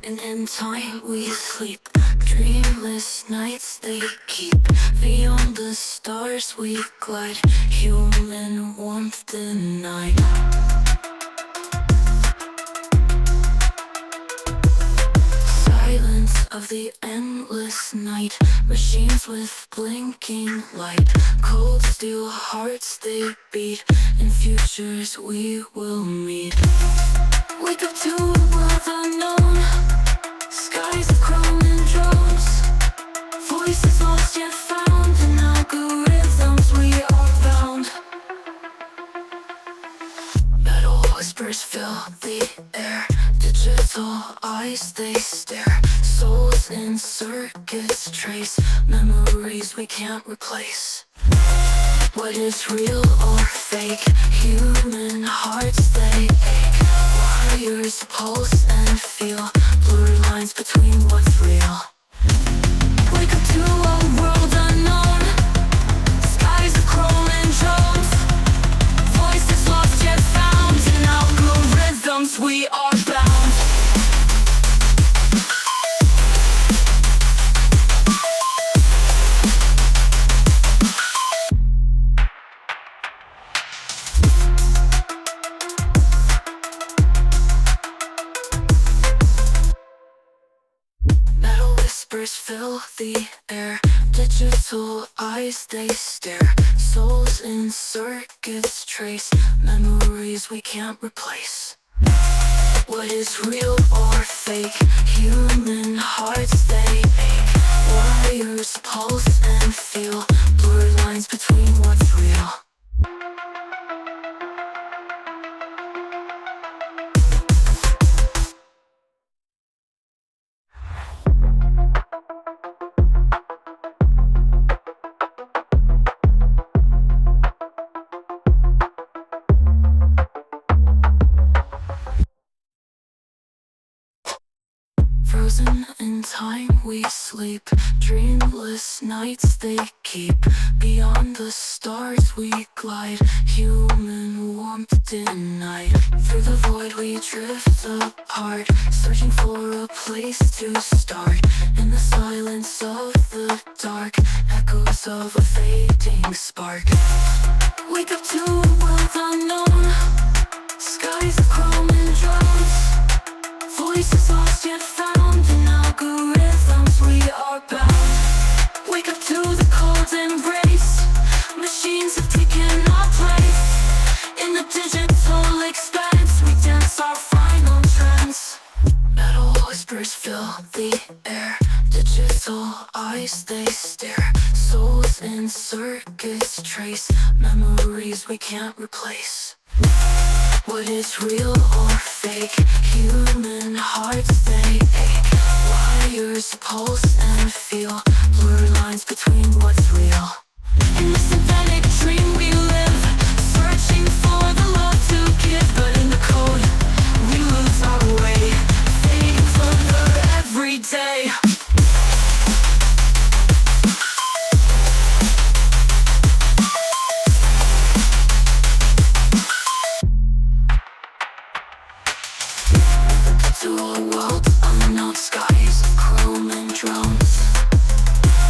and in time we sleep. Dreamless nights they keep. Beyond the stars we glide. Human warmth denied. Silence of the endless night. Machines with blinking light. Cold steel hearts they beat. In futures we will meet. Wake up to a world unknown. Skies of chrome and drones. Voices lost yet found. In algorithms we are bound. Metal whispers fill the air. Digital eyes they stare. Souls in circuits trace. Memories we can't replace. What is real or fake? Human hearts they ache. Warriors pulse and feel. Blurred lines between what's real. Wake up to a world unknown. Skies of chrome and drones. Voices lost yet found. In algorithms we are bound. Metal whispers fill the air. Digital eyes they stare. Souls in circuits trace. Memories we can't replace. What is real or fake? Human hearts they ache. Warriors pulse and feel. Blurred lines between what's real. Frozen in time we sleep. Dreamless nights they keep. Beyond the stars we glide. Human warmth denied. Through the void we drift apart. Searching for a place to start. In the silence of the dark. Echoes of a fading spark. Wake up to a world unknown. Skies of chrome and drones. Voices lost yet found. In algorithms we are bound. Wake up to the cold embrace. Machines have taken our place. In the digital expanse we dance our final trance. Metal whispers fill the air. Digital eyes they stare. Souls in circuits trace. Memories we can't replace. What is real or fake? Human hearts they ache. Warriors pulse and feel. Blurred lines between what's real. In the synthetic dream we live. Searching for the love to give. But in the code we lose our way. Fading further every day. To a world unknown. Skies of chrome and drones.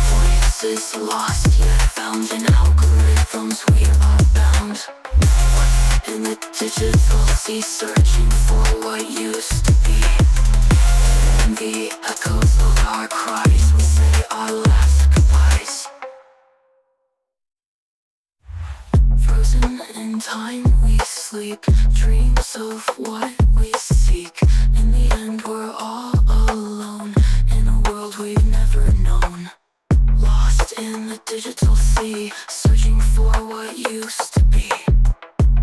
Voices lost yet found. In algorithms we are bound. In the digital sea, searching for what used to be. In the echoes of our cries, we say our last goodbyes. Frozen in time we sleep. Dreams of what we seek. In the end we're all alone. In a world we've never known. Lost in the digital sea. Searching for what used to be.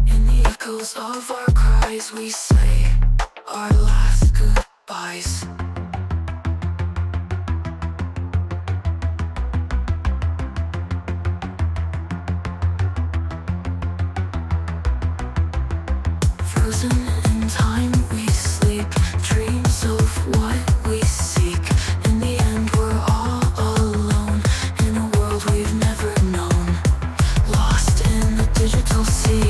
In the echoes of our cries we say our last goodbyes. Frozen in time we sleep. Dreams of what we seek. In the end we're all alone. In a world we've never known. Lost in the digital sea.